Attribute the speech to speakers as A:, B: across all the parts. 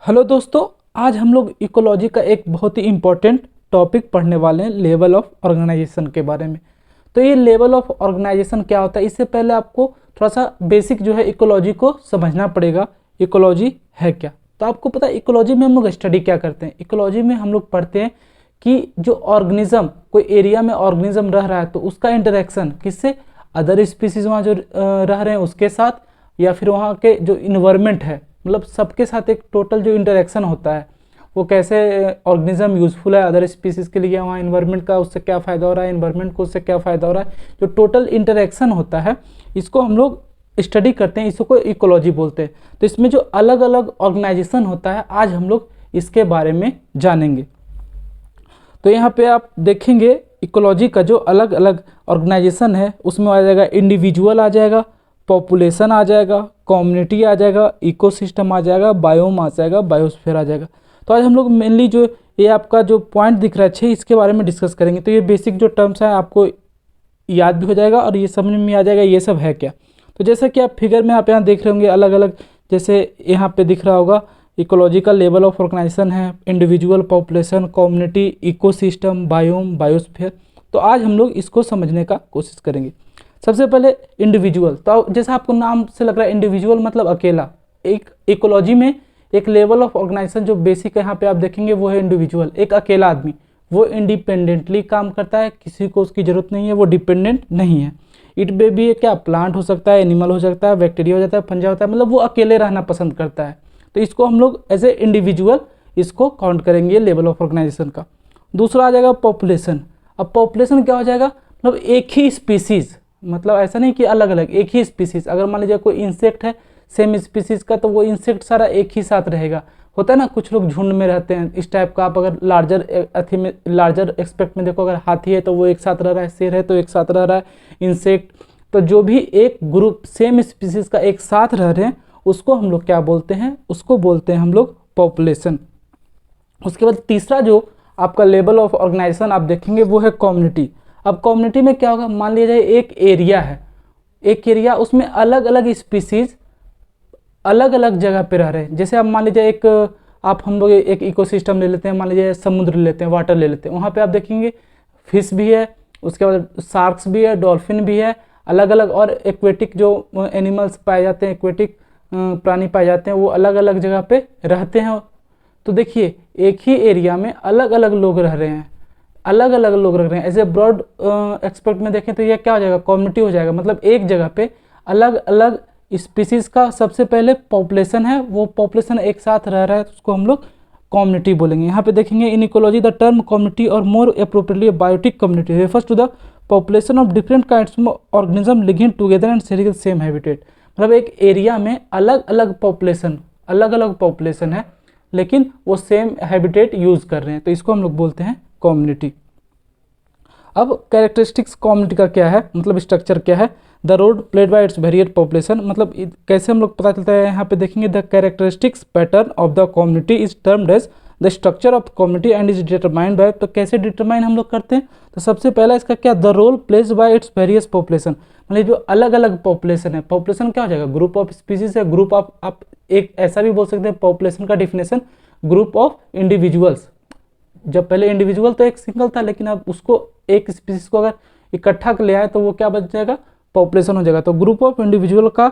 A: Hello दोस्तों, आज हम लोग इकोलॉजी का एक बहुत ही इम्पोर्टेंट टॉपिक पढ़ने वाले हैं, लेवल ऑफ ऑर्गेनाइजेशन के बारे में। तो ये लेवल ऑफ ऑर्गेनाइजेशन क्या होता है, इससे पहले आपको थोड़ा सा बेसिक जो है इकोलॉजी को समझना पड़ेगा। इकोलॉजी है क्या? तो आपको पता है इकोलॉजी में हम लोग स्टडी क्या करते हैं। इकोलॉजी में हम लोग पढ़ते हैं कि जो ऑर्गेनिज्म, कोई एरिया में ऑर्गेनिज्म रह रहा है तो उसका इंटरेक्शन किससे, अदर स्पीसीज वहाँ जो रह रहे हैं उसके साथ, या फिर वहाँ के जो इन्वायरमेंट है, मतलब सबके साथ एक टोटल जो इंटरेक्शन होता है वो कैसे ऑर्गेनिज्म यूज़फुल है अदर स्पीसीज के लिए, वहाँ इन्वायरमेंट का उससे क्या फ़ायदा हो रहा है, इन्वायरमेंट को उससे क्या फ़ायदा हो रहा है, जो टोटल इंटरेक्शन होता है इसको हम लोग स्टडी करते हैं, इसको इकोलॉजी बोलते हैं। तो इसमें जो अलग अलग ऑर्गेनाइजेशन होता है आज हम लोग इसके बारे में जानेंगे। तो यहाँ पे आप देखेंगे इकोलॉजी का जो अलग अलग ऑर्गेनाइजेशन है उसमें आ जाएगा इंडिविजुअल, आ जाएगा पॉपुलेशन, आ जाएगा कम्युनिटी, आ जाएगा इकोसिस्टम, आ जाएगा बायोम, आ जाएगा बायोस्फीयर, आ जाएगा। तो आज हम लोग मेनली जो ये आपका जो पॉइंट दिख रहा है 6, इसके बारे में डिस्कस करेंगे। तो ये बेसिक जो टर्म्स हैं आपको याद भी हो जाएगा और ये समझ में आ जाएगा ये सब है क्या। तो जैसा कि आप फिगर में आप यहाँ देख रहे होंगे अलग अलग, जैसे यहाँ पे दिख रहा होगा इकोलॉजिकल लेवल ऑफ ऑर्गेनाइजेशन है, individual, population, community, ecosystem, biome, biosphere. तो आज हम लोग इसको समझने का कोशिश करेंगे। सबसे पहले इंडिविजुअल, तो जैसा आपको नाम से लग रहा है इंडिविजुअल मतलब अकेला। एक इकोलॉजी में एक लेवल ऑफ ऑर्गेनाइजेशन जो बेसिक यहाँ पे आप देखेंगे वो है इंडिविजुअल, एक अकेला आदमी, वो इंडिपेंडेंटली काम करता है, किसी को उसकी ज़रूरत नहीं है, वो डिपेंडेंट नहीं है। इट में भी क्या प्लांट हो सकता है, एनिमल हो सकता है, बैक्टीरिया हो जाता है, फंजा होता है, मतलब वो अकेले रहना पसंद करता है। तो इसको हम लोग एज ए इंडिविजुअल इसको काउंट करेंगे लेवल ऑफ ऑर्गेनाइजेशन का। दूसरा आ जाएगा पॉपुलेशन। अब पॉपुलेशन क्या हो जाएगा, मतलब एक ही स्पीसीज, मतलब ऐसा नहीं कि अलग अलग, एक ही स्पीसीज। अगर मान लीजिए कोई इंसेक्ट है सेम स्पीसीज का, तो वो इंसेक्ट सारा एक ही साथ रहेगा। होता है ना, कुछ लोग झुंड में रहते हैं इस टाइप का। आप अगर लार्जर अथी में, लार्जर एक्सपेक्ट में देखो, अगर हाथी है तो वो एक साथ रह रहा है, शेर है तो एक साथ रह रहा है, इंसेक्ट, तो जो भी एक ग्रुप सेम स्पीसीज का एक साथ रह रहे हैं उसको हम लोग क्या बोलते हैं, उसको बोलते हैं हम लोग पॉपुलेशन। उसके बाद तीसरा जो आपका लेवल ऑफ ऑर्गेनाइजेशन आप देखेंगे वो है कम्युनिटी। अब कम्युनिटी में क्या होगा, मान लीजिए एक एरिया है, एक एरिया, उसमें अलग अलग स्पीसीज अलग अलग जगह पे रह रहे हैं। जैसे आप मान लीजिए एक आप हम लोग एक इकोसिस्टम ले लेते हैं, मान लीजिए समुद्र ले लेते हैं, वाटर ले लेते हैं, वहाँ पे आप देखेंगे फिश भी है, उसके बाद शार्क्स भी है, डॉल्फिन भी है, अलग अलग, और एक्वेटिक जो एनिमल्स पाए जाते हैं, एक्वेटिक प्राणी पाए जाते हैं, वो अलग अलग जगह पे रहते हैं। तो देखिए एक ही एरिया में अलग अलग लोग रह रहे हैं, अलग अलग लोग रह रहे हैं। एज ए ब्रॉड एक्सपेक्ट में देखें तो ये क्या हो जाएगा, कम्युनिटी हो जाएगा। मतलब एक जगह पे अलग अलग स्पीसीज का सबसे पहले पॉपुलेशन है, वो पॉपुलेशन एक साथ रह रहा है, तो उसको हम लोग कम्युनिटी बोलेंगे। यहाँ पे देखेंगे in ecology the term community और more appropriately biotic community refers to the population of different kinds of organism living together and sharing the same habitat. मतलब एक एरिया में अलग अलग पॉपुलेशन है लेकिन वो सेम हैबिटेट यूज़ कर रहे हैं, तो इसको हम लोग बोलते हैं कम्युनिटी। अब कैरेक्टरिस्टिक्स कम्युनिटी का क्या है, मतलब स्ट्रक्चर क्या है, the role played by its variate population. मतलब कैसे हम लोग पता चलता है, यहाँ पे देखेंगे the characteristics pattern of the community is termed as the structure of community and is determined by. तो कैसे डिटरमाइन हम लोग करते हैं, तो सबसे पहला इसका क्या, the role places by its various population. मतलब जो अलग अलग पॉपुलेशन है, पॉपुलेशन क्या हो जाएगा, ग्रुप ऑफ स्पीसीज है, ग्रुप ऑफ, आप एक ऐसा भी बोल सकते हैं पॉपुलेशन का डिफिनेशन, ग्रुप ऑफ इंडिविजुअल्स। जब पहले इंडिविजुअल तो एक सिंगल था, लेकिन अब उसको एक स्पीसीज को अगर इकट्ठा ले आए तो वो क्या बच जाएगा, पॉपुलेशन हो जाएगा। तो ग्रुप ऑफ इंडिविजुअल का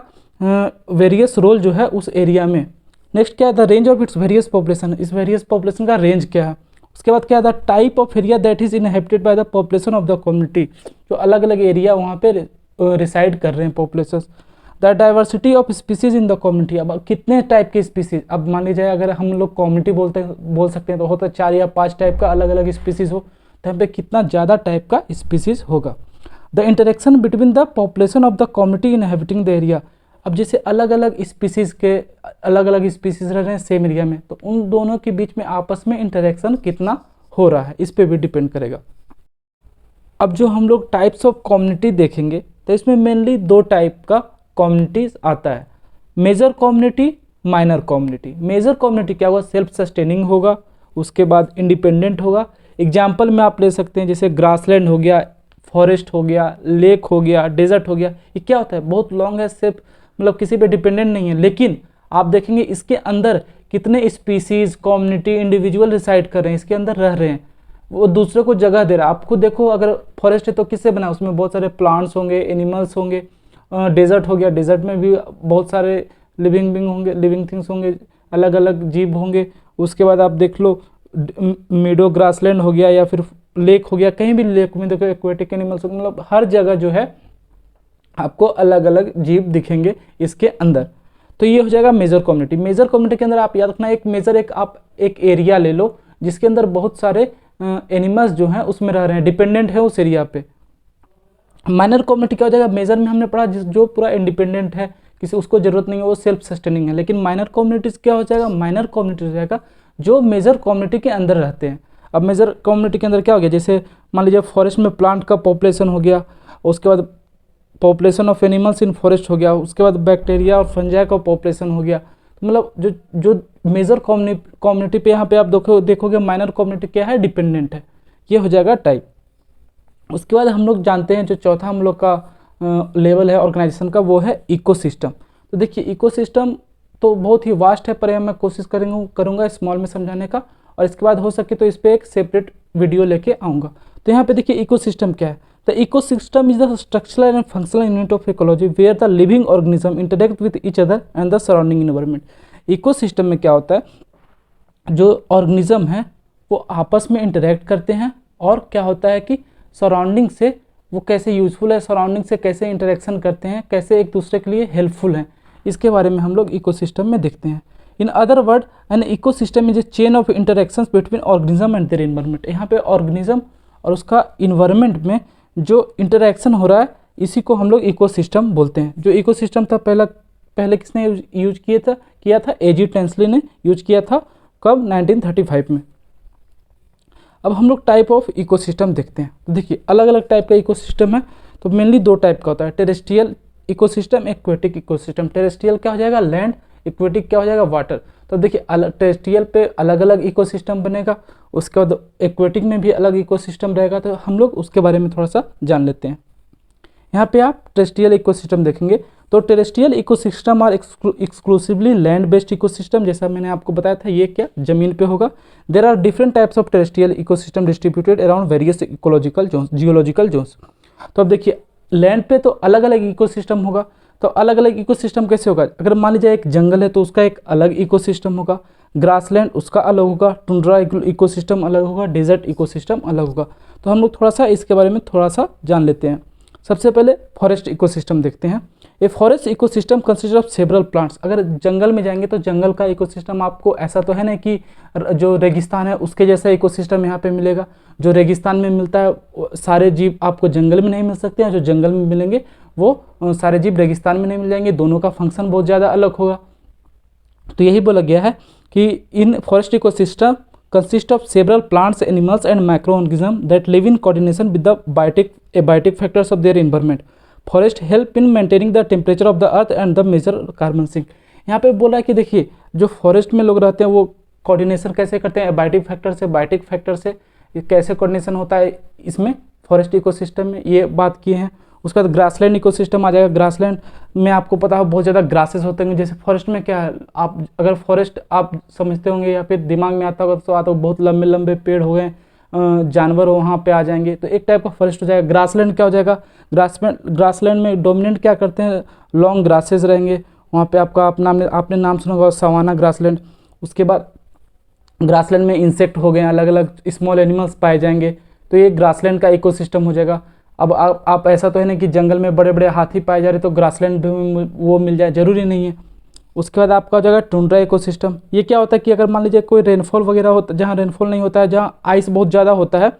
A: वेरियस रोल जो है उस एरिया में। नेक्स्ट क्या है, the range of its various population, इस वेरियस पॉपुलेशन का रेंज क्या है। उसके बाद क्या है, the type of area that is inhabited by the population of the community, जो अलग अलग एरिया वहाँ पे रिसाइड कर रहे हैं population. The diversity of species in the community, अब कितने टाइप के स्पीसीज, अब मान लीजिए अगर हम लोग कम्युनिटी बोल सकते हैं तो होता है 4 या 5 टाइप का अलग अलग स्पीसीज हो, तो यहाँ पे कितना ज़्यादा टाइप का स्पीसीज होगा। The interaction between the population of the community inhabiting the area, अब जैसे अलग अलग स्पीसीज रह रहे हैं सेम एरिया में, तो उन दोनों के बीच में आपस में इंटरेक्शन कितना हो रहा है, इस पे भी डिपेंड करेगा। अब जो हम लोग टाइप्स ऑफ कम्युनिटी देखेंगे तो इसमें मेनली 2 टाइप का कम्युनिटीज आता है, major community, minor community. Major community क्या होगा, सेल्फ सस्टेनिंग होगा, उसके बाद इंडिपेंडेंट होगा। एग्जाम्पल में आप ले सकते हैं जैसे ग्रासलैंड हो गया, फॉरेस्ट हो गया, लेक हो गया, डेजर्ट हो गया। ये क्या होता है, बहुत लॉन्ग है, सिर्फ मतलब किसी पे डिपेंडेंट नहीं है, लेकिन आप देखेंगे इसके अंदर कितने स्पीसीज, कम्युनिटी, इंडिविजुअल रिसाइड कर रहे हैं, इसके अंदर रह रहे हैं, वो दूसरे को जगह दे रहा है। आप खुद देखो, अगर फॉरेस्ट है तो किससे बना, उसमें बहुत सारे प्लांट्स होंगे, एनिमल्स होंगे। डेजर्ट हो गया, डेजर्ट में भी बहुत सारे लिविंग बींग होंगे, लिविंग थिंग्स होंगे, अलग अलग जीव होंगे। उसके बाद आप देख लो मीडो ग्रासलैंड हो गया या फिर लेक हो गया, कहीं भी लेक में देखो एक्वेटिक एनिमल्स, मतलब हर जगह जो है आपको अलग अलग जीव दिखेंगे इसके अंदर। तो ये हो जाएगा मेजर कम्युनिटी। मेजर कम्युनिटी के अंदर आप याद रखना, एक मेजर आप एक एरिया ले लो जिसके अंदर बहुत सारे एनिमल्स जो हैं उसमें रह रहे हैं, डिपेंडेंट है उस एरिया पे। माइनर कम्युनिटी क्या हो जाएगा, मेजर में हमने पढ़ा जो पूरा इंडिपेंडेंट है, किसी उसको जरूरत नहीं है, वो सेल्फ सस्टेनिंग है। लेकिन माइनर कम्युनिटीज क्या हो जाएगा, माइनर कम्युनिटी हो जाएगा जो मेजर कम्युनिटी के अंदर रहते हैं। अब मेजर कम्युनिटी के अंदर क्या हो गया, जैसे मान लीजिए फॉरेस्ट में प्लांट का पॉपुलेशन हो गया, उसके बाद population of animals in forest हो गया, उसके बाद बैक्टीरिया और फंजाई का पॉपुलेशन हो गया। तो मतलब जो मेजर कम्युनिटी पे यहाँ पे आप देखोगे माइनर कम्युनिटी क्या है, डिपेंडेंट है। ये हो जाएगा टाइप। उसके बाद हम लोग जानते हैं जो चौथा हम लोग का लेवल है ऑर्गेनाइजेशन का, वो है इकोसिस्टम। तो देखिए इकोसिस्टम तो बहुत ही वास्ट है, पर मैं कोशिश करूँगा स्मॉल में समझाने का, और इसके बाद हो सके तो इस पर एक सेपरेट वीडियो लेके आऊँगा। तो यहाँ पे देखिए इकोसिस्टम क्या है। The ecosystem is the structural and functional unit of ecology where the living organism interact with each other and the surrounding environment. Ecosystem में क्या होता है, जो ऑर्गेनिज्म है वो आपस में इंटरेक्ट करते हैं, और क्या होता है कि सराउंडिंग से वो कैसे यूजफुल है, सराउंडिंग से कैसे इंटरेक्शन करते हैं, कैसे एक दूसरे के लिए हेल्पफुल हैं, इसके बारे में हम लोग इकोसिस्टम में देखते हैं। In other word N ecosystem is a chain of interactions between organism and their environment. यहाँ पे ऑर्गेनिज्म और उसका इन्वायरमेंट में जो इंटरेक्शन हो रहा है इसी को हम लोग इकोसिस्टम बोलते हैं। जो इकोसिस्टम था पहले किसने यूज किया था एजी टेंसली ने यूज किया था, कब, 1935 में। अब हम लोग टाइप ऑफ इकोसिस्टम देखते हैं। तो देखिए अलग अलग टाइप का इकोसिस्टम है, तो मेनली दो टाइप का होता है, terrestrial ecosystem, aquatic ecosystem. Terrestrial क्या हो जाएगा, लैंड, एक्वेटिक क्या हो जाएगा, वाटर। तो देखिए टेरेस्ट्रियल पे अलग अलग इकोसिस्टम बनेगा, उसके बाद एक्वेटिक में भी अलग इकोसिस्टम रहेगा। तो हम लोग उसके बारे में थोड़ा सा जान लेते हैं। यहाँ पे आप टेरेस्ट्रियल इकोसिस्टम देखेंगे तो terrestrial ecosystem are exclusively land based ecosystem. जैसा मैंने आपको बताया था ये क्या जमीन पे होगा। There are different types of terrestrial ecosystem distributed around various ecological zones, geological zones. तो अब देखिए लैंड पे तो अलग अलग इकोसिस्टम होगा। तो अलग अलग इकोसिस्टम कैसे होगा, अगर मान लीजिए एक जंगल है तो उसका एक अलग इकोसिस्टम होगा, ग्रासलैंड उसका अलग होगा, टुंड्रा इकोसिस्टम अलग होगा, डेजर्ट इकोसिस्टम अलग होगा। तो हम लोग थोड़ा सा इसके बारे में थोड़ा सा जान लेते हैं। सबसे पहले फॉरेस्ट इकोसिस्टम देखते हैं। A forest ecosystem consist of several plants. अगर जंगल में जाएंगे तो जंगल का इकोसिस्टम आपको ऐसा तो है ना कि जो रेगिस्तान है उसके जैसा इकोसिस्टम यहाँ पे मिलेगा। जो रेगिस्तान में मिलता है सारे जीव आपको जंगल में नहीं मिल सकते हैं, जो जंगल में मिलेंगे वो सारे जीव रेगिस्तान में नहीं मिल जाएंगे, दोनों का फंक्शन बहुत ज़्यादा अलग होगा। तो यही बोला गया है कि इन forest ecosystem consist of several plants, animals and microorganisms that live in coordination with the biotic factors of their environment. Forest help in maintaining the temperature of the earth and the measure carbon sink. यहाँ पे बोला है कि देखिए जो forest में लोग रहते हैं वो कोऑर्डिनेशन कैसे करते हैं, बायोटिक फैक्टर से कैसे कोऑर्डिनेशन होता है इसमें फॉरेस्ट इकोसिस्टम में, ये बात की है। उसके बाद ग्रासलैंड इकोसिस्टम आ जाएगा। ग्रासलैंड में आपको पता है बहुत ज़्यादा ग्रासेस होते हैं, जैसे फॉरेस्ट में क्या है, आप अगर फॉरेस्ट आप समझते होंगे या फिर दिमाग में आता होगा तो आता बहुत लंबे लंबे पेड़ हो गए, जानवर वहाँ पे आ जाएंगे, तो एक टाइप का फॉरेस्ट हो जाएगा। ग्रासलैंड क्या हो जाएगा, ग्रासलैंड में डोमिनेंट क्या करते हैं, लॉन्ग ग्रासेस रहेंगे वहाँ पे। आपका आपने नाम सुना होगा सवाना ग्रासलैंड। उसके बाद ग्रासलैंड में इंसेक्ट हो गए, अलग अलग स्मॉल एनिमल्स पाए जाएंगे, तो ये ग्रासलैंड का इकोसिस्टम हो जाएगा। अब आप ऐसा तो है ना कि जंगल में बड़े बड़े हाथी पाए जा रहे तो ग्रासलैंड भी वो मिल जाए, जरूरी नहीं है। उसके बाद आपका हो जाएगा टुंड्रा इकोसिस्टम। ये क्या होता है कि अगर मान लीजिए कोई रेनफॉल वगैरह होता है, जहाँ रेनफॉल नहीं होता है, जहाँ आइस बहुत ज़्यादा होता है,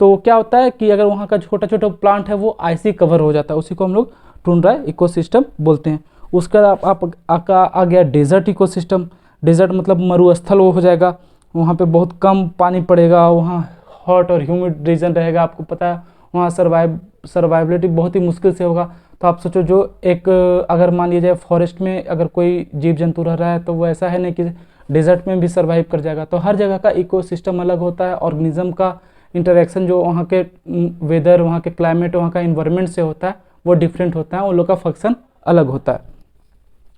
A: तो क्या होता है कि अगर वहाँ का छोटा छोटा प्लांट है वो आइसी कवर हो जाता है, उसी को हम लोग टुंड्रा इकोसिस्टम बोलते हैं। उसके बाद आ गया डेजर्ट इकोसिस्टम। डेजर्ट मतलब मरुस्थल वो हो जाएगा, वहाँ पे बहुत कम पानी पड़ेगा, वहाँ हॉट और ह्यूमिड रीजन रहेगा, आपको पता है वहाँ सर्वाइबिलिटी बहुत ही मुश्किल से होगा। तो आप सोचो जो एक अगर मान लिया जाए फॉरेस्ट में अगर कोई जीव जंतु रह रहा है तो वो ऐसा है नहीं कि डेजर्ट में भी सर्वाइव कर जाएगा। तो हर जगह का इकोसिस्टम अलग होता है, ऑर्गेनिज्म का इंटरेक्शन जो वहाँ के वेदर, वहाँ के क्लाइमेट, वहाँ का इन्वायरमेंट से होता है वो डिफरेंट होता है, उन लोग का फंक्शन अलग होता है।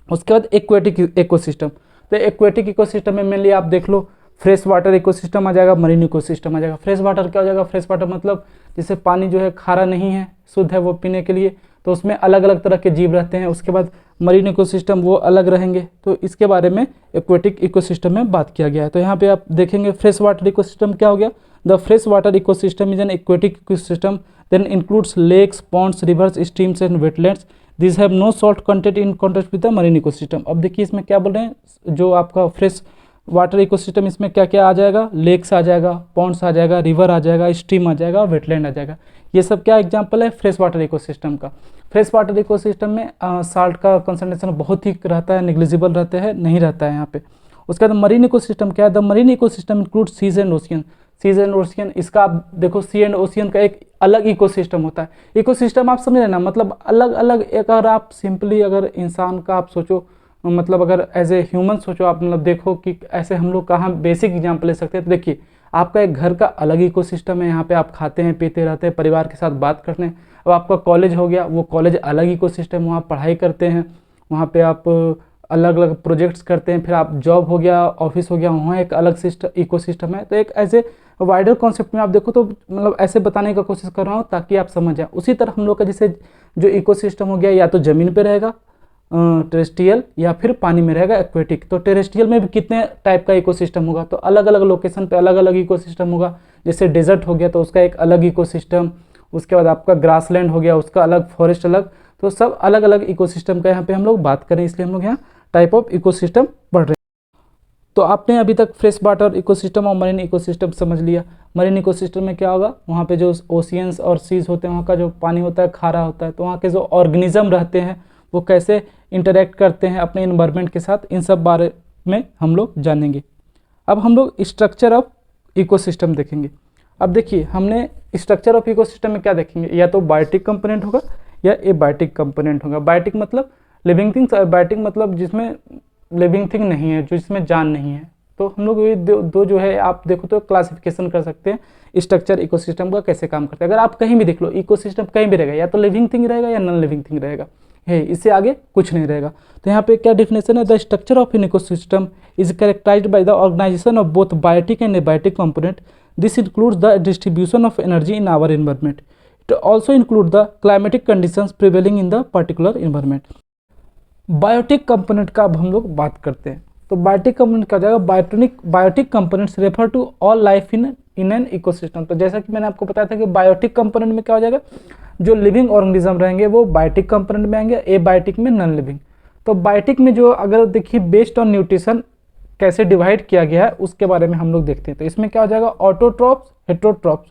A: उसके बाद एक्वेटिक इकोसिस्टम। तो एक्वेटिक इकोसिस्टम में मेनली आप देख लो फ्रेश वाटर इकोसिस्टम आ जाएगा, मरीन इकोसिस्टम आ जाएगा। फ्रेश वाटर क्या हो जाएगा, फ्रेश वाटर मतलब जैसे पानी जो है खारा नहीं है, शुद्ध है वो पीने के लिए, तो उसमें अलग अलग तरह के जीव रहते हैं। उसके बाद मरीन इकोसिस्टम वो अलग रहेंगे, तो इसके बारे में एक्वेटिक इकोसिस्टम में बात किया गया है। तो यहाँ पे आप देखेंगे फ्रेश वाटर इकोसिस्टम क्या हो गया, the fresh water ecosystem is an aquatic ecosystem then includes lakes, ponds, rivers, streams and wetlands, this have no salt content in contrast with the marine ecosystem. अब देखिए इसमें क्या बोल रहे हैं, जो आपका फ्रेश वाटर इकोसिस्टम इसमें क्या क्या आ जाएगा, लेक्स आ जाएगा, पॉन्ड्स आ जाएगा, रिवर आ जाएगा, स्ट्रीम आ जाएगा, वेटलैंड आ जाएगा। ये सब क्या एग्जांपल है फ्रेश वाटर इकोसिस्टम का। फ्रेश वाटर इकोसिस्टम में साल्ट का कंसंट्रेशन बहुत ही रहता है, निग्लिजिबल रहता है, नहीं रहता है यहाँ पे। उसके बाद मरीन इकोसिस्टम क्या है, the marine ecosystem include seas and ocean. Seas and ocean, इसका आप देखो सी एंड ओशियन का एक अलग इकोसिस्टम होता है। इकोसिस्टम आप समझ रहे ना, मतलब अलग अलग, एक अगर आप सिंपली अगर इंसान का आप सोचो, मतलब अगर एज ए ह्यूमन सोचो आप, मतलब देखो कि ऐसे हम लोग कहाँ बेसिक एग्जाम्पल ले सकते हैं। तो देखिए आपका एक घर का अलग इकोसिस्टम है, यहाँ पे आप खाते हैं पीते रहते हैं, परिवार के साथ बात करते हैं। अब आपका कॉलेज हो गया, वो कॉलेज अलग इकोसिस्टम, वहाँ पढ़ाई करते हैं, वहाँ पे आप अलग अलग प्रोजेक्ट्स करते हैं। फिर आप जॉब हो गया, ऑफिस हो गया, वहाँ एक अलग इकोसिस्टम है। तो एक ऐसे वाइडर कॉन्सेप्ट में आप देखो तो मतलब ऐसे बताने का कोशिश कर रहा हूँ ताकि आप समझ जाए। उसी तरह हम लोग का जैसे जो इकोसिस्टम हो गया, या तो ज़मीन पे रहेगा टेरेस्ट्रियल, या फिर पानी में रहेगा एक्वेटिक। तो टेरेस्ट्रियल में भी कितने टाइप का इकोसिस्टम होगा, तो अलग अलग लोकेशन पे अलग अलग इकोसिस्टम होगा। जैसे डेजर्ट हो गया तो उसका एक अलग इकोसिस्टम, उसके बाद आपका ग्रासलैंड हो गया उसका अलग, फॉरेस्ट अलग, तो सब अलग अलग इकोसिस्टम का यहाँ पे हम लोग बात करें, इसलिए हम लोग यहाँ टाइप ऑफ इकोसिस्टम पढ़ रहे हैं। तो आपने अभी तक फ्रेश वाटर इकोसिस्टम और मरीन इकोसिस्टम समझ लिया। मरीन इकोसिस्टम में क्या होगा, वहाँ पे जो ओशियंस और सीज होते हैं, वहाँ का जो पानी होता है खारा होता है, तो वहाँ के जो ऑर्गेनिज्म रहते हैं वो कैसे इंटरेक्ट करते हैं अपने इन्वायरमेंट के साथ, इन सब बारे में हम लोग जानेंगे। अब हम लोग स्ट्रक्चर ऑफ इकोसिस्टम देखेंगे। अब देखिए हमने स्ट्रक्चर ऑफ इकोसिस्टम में क्या देखेंगे, या तो बायोटिक कंपोनेंट होगा या एबायोटिक कंपोनेंट होगा। बायोटिक मतलब लिविंग थिंग्स, और बायोटिक मतलब जिसमें लिविंग थिंग नहीं है, जो जिसमें जान नहीं है। तो हम लोग ये दो जो है आप देखो तो क्लासिफिकेशन कर सकते हैं स्ट्रक्चर इकोसिस्टम का कैसे काम करता है। अगर आप कहीं भी देख लो इकोसिस्टम कहीं भी रहेगा, या तो लिविंग थिंग रहेगा या नॉन लिविंग थिंग रहेगा, है इससे आगे कुछ नहीं रहेगा। तो यहाँ पे क्या डेफिनेशन है, the structure of an ecosystem is characterised by the organisation of both biotic and abiotic component. This includes the distribution of energy in our environment. It also include the climatic conditions prevailing in the particular environment. Biotic component का अब हम लोग बात करते हैं। तो biotic component क्या हो जाएगा, biotic components refer to all life in an ecosystem. तो जैसा कि मैंने आपको बताया था कि बायोटिक कंपोनेंट में क्या हो जाएगा, जो लिविंग ऑर्गेनिज्म रहेंगे वो बायोटिक कंपोनेंट में आएंगे, एबायोटिक में नॉन लिविंग। तो बायोटिक में जो अगर देखिए बेस्ड ऑन न्यूट्रिशन कैसे डिवाइड किया गया है उसके बारे में हम लोग देखते हैं। तो इसमें क्या हो जाएगा, ऑटोट्रॉप्स, हेटेरोट्रॉप्स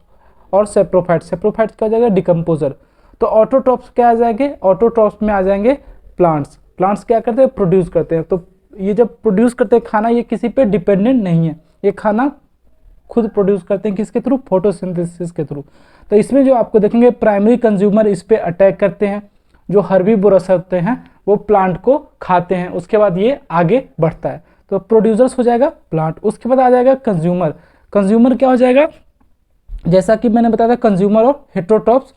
A: और सेप्रोफाइट्स। सेप्रोफाइट्स क्या हो जाएगा, डिकम्पोजर। तो ऑटोट्रॉप्स क्या आ जाएंगे, ऑटोट्रॉप्स में आ जाएंगे प्लांट्स। प्लांट्स क्या करते हैं, प्रोड्यूस करते हैं। तो ये जब प्रोड्यूस करते हैं खाना, ये किसी पे डिपेंडेंट नहीं है, ये खाना खुद प्रोड्यूस करते हैं, किसके थ्रू, फोटोसिंथेसिस के थ्रू। तो इसमें जो आपको देखेंगे प्राइमरी कंज्यूमर इस पे अटैक करते हैं, जो हर्बीवोरस होते हैं वो प्लांट को खाते हैं, उसके बाद ये आगे बढ़ता है। तो प्रोड्यूसर्स हो जाएगा प्लांट। उसके बाद आ जाएगा कंज्यूमर। कंज्यूमर क्या हो जाएगा, जैसा कि मैंने बताया था कंज्यूमर और हेटेरोट्रॉप्स,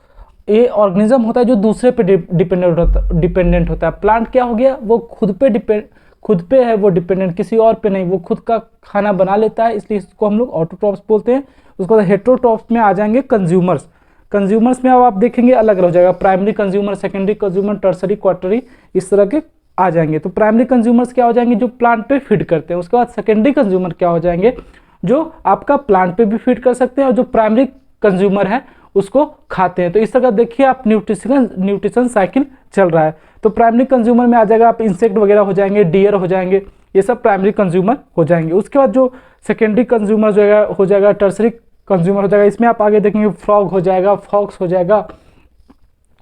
A: ये ऑर्गेनिज्म होता है जो दूसरे पे डिपेंडेंट होता है। प्लांट क्या हो गया, वो खुद पे है वो डिपेंडेंट, किसी और पे नहीं, वो खुद का खाना बना लेता है, इसलिए इसको हम लोग ऑटोट्रॉप्स बोलते हैं। उसके बाद हेटेरोट्रॉप्स में आ जाएंगे कंज्यूमर्स। कंज्यूमर्स में अब आप देखेंगे अलग अलग हो जाएगा, primary consumer, secondary consumer, tertiary, quaternary, इस तरह के आ जाएंगे। तो प्राइमरी कंज्यूमर्स क्या हो जाएंगे, जो प्लांट पे फीड करते हैं। उसके बाद सेकेंडरी कंज्यूमर क्या हो जाएंगे, जो आपका प्लांट पे भी फीड कर सकते हैं और जो प्राइमरी कंज्यूमर है उसको खाते हैं। तो इस तरह देखिए आप न्यूट्रिशन साइकिल चल रहा है। तो प्राइमरी कंज्यूमर में आ जाएगा आप इंसेक्ट वगैरह हो जाएंगे, डियर हो जाएंगे, ये सब प्राइमरी कंज्यूमर हो जाएंगे। उसके बाद जो सेकेंडरी कंज्यूमर जो हो जाएगा टर्सरी कंज्यूमर हो जाएगा। इसमें आप आगे देखेंगे फ्रॉग हो जाएगा, फॉक्स हो जाएगा,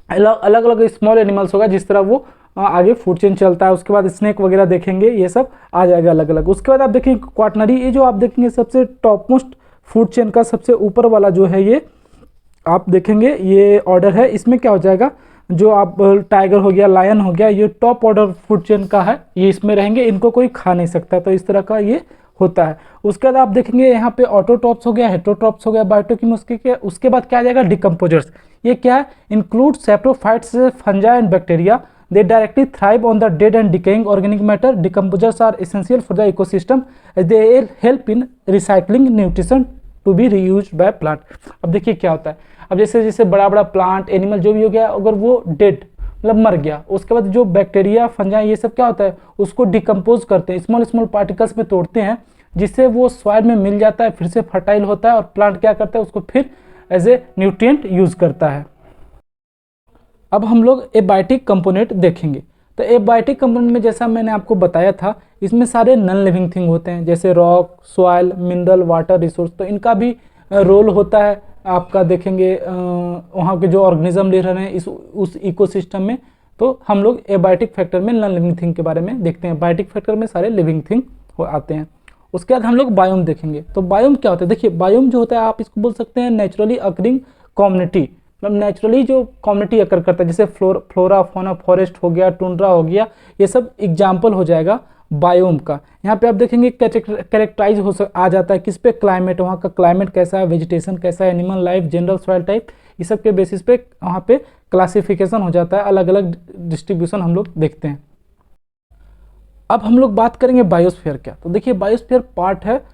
A: अलग अलग स्मॉल एनिमल्स होगा, जिस तरह वो आगे फूड चेन चलता है। उसके बाद स्नेक वगैरह देखेंगे, ये सब आ जाएगा अलग अलग। उसके बाद आप देखेंगे क्वाटनरी, ये जो आप देखेंगे सबसे टॉप मोस्ट फूड चेन का सबसे ऊपर वाला जो है, ये आप देखेंगे ये ऑर्डर है। इसमें क्या हो जाएगा, जो आप टाइगर हो गया, लायन हो गया, ये टॉप ऑर्डर फूड चेन का है, ये इसमें रहेंगे, इनको कोई खा नहीं सकता। तो इस तरह का ये होता है। उसके बाद आप देखेंगे यहाँ पे ऑटोट्रॉप्स हो गया, हेटेरोट्रॉप्स हो गया, बायोटिक। उसके बाद क्या आ जाएगा, डिकम्पोजर्स। ये क्या है, include saprophytes, fungi and bacteria they directly thrive on the dead and decaying organic matter. Decomposers are essential for the ecosystem as they help in recycling nutrition to be reused by plant. अब देखिए क्या होता है, अब जैसे जैसे बड़ा बड़ा प्लांट एनिमल जो भी हो गया, अगर वो डेड मतलब मर गया, उसके बाद जो बैक्टीरिया फंजाई ये सब क्या होता है, उसको डिकम्पोज करते हैं, स्मॉल स्मॉल पार्टिकल्स में तोड़ते हैं, जिससे वो सॉइल में मिल जाता है, फिर से फर्टाइल होता है और प्लांट क्या करता है, उसको फिर एज ए न्यूट्रिएंट यूज करता है। अब हम लोग एबायोटिक कंपोनेंट देखेंगे। तो एबायोटिक कंपोनेंट में जैसा मैंने आपको बताया था, इसमें सारे नॉन लिविंग थिंग होते हैं, जैसे rock, soil, mineral, water resource, तो इनका भी रोल होता है। आपका देखेंगे वहाँ के जो ऑर्गेनिज्म ले रहे हैं उस इकोसिस्टम में, तो हम लोग एबायोटिक फैक्टर में नॉन लिविंग थिंग के बारे में देखते हैं। बायोटिक फैक्टर में सारे लिविंग थिंग आते हैं। उसके बाद हम लोग बायोम देखेंगे। तो बायोम क्या होता है, देखिए बायोम जो होता है आप इसको बोल सकते हैं नेचुरली अकरिंग कम्युनिटी, मतलब नेचुरली जो कम्युनिटी अकर करता है, जैसे फ्लोरा फौना, फॉरेस्ट हो गया, टुंड्रा हो गया, ये सब एग्जाम्पल हो जाएगा बायोम का। यहाँ पे आप देखेंगे कैरेक्टराइज आ जाता है किस पे, क्लाइमेट, वहाँ का क्लाइमेट कैसा है, वेजिटेशन कैसा है, animal life, general soil type, ये सब के बेसिस पे वहाँ पे क्लासिफिकेशन हो जाता है, अलग अलग डिस्ट्रीब्यूशन हम लोग देखते हैं। अब हम लोग बात करेंगे बायोस्फीयर क्या। तो देखिए बायोस्फीयर पार्ट है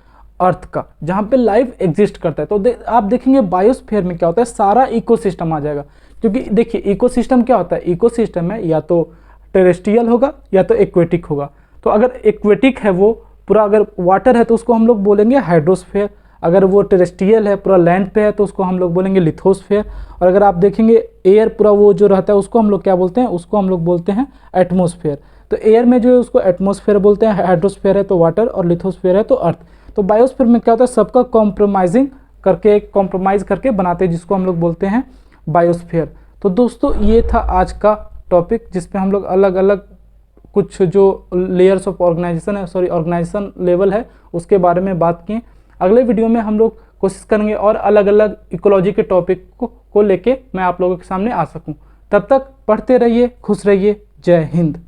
A: अर्थ का जहाँ पे लाइफ एग्जिस्ट करता है। तो आप देखेंगे बायोस्फीयर में क्या होता है, सारा इकोसिस्टम आ जाएगा। क्योंकि देखिए इकोसिस्टम क्या होता है, इकोसिस्टम है या तो टेरेस्ट्रियल होगा या तो एक्वेटिक होगा। तो अगर एक्वेटिक है वो पूरा, अगर वाटर है तो उसको हम लोग बोलेंगे हाइड्रोस्फीयर, अगर वो टेरेस्ट्रियल है पूरा लैंड पे है तो उसको हम लोग बोलेंगे लिथोस्फीयर, और अगर आप देखेंगे एयर पूरा वो जो रहता है उसको हम लोग क्या बोलते हैं, उसको हम लोग बोलते हैं एटमोसफेयर। तो एयर में जो है उसको एटमोसफेयर बोलते हैं, हाइड्रोस्फीयर है तो वाटर और लिथोस्फीयर है तो अर्थ। तो बायोस्फीयर में क्या होता है, सबका कॉम्प्रोमाइज़ करके बनाते हैं, जिसको हम लोग बोलते हैं बायोस्फीयर। तो दोस्तों ये था आज का टॉपिक, जिसपे हम लोग अलग अलग कुछ जो लेयर्स ऑफ ऑर्गेनाइजेशन है, ऑर्गेनाइजेशन लेवल है, उसके बारे में बात किए। अगले वीडियो में हम लोग कोशिश करेंगे और अलग अलग इकोलॉजी के टॉपिक को लेके मैं आप लोगों के सामने आ सकूं। तब तक पढ़ते रहिए, खुश रहिए, जय हिंद।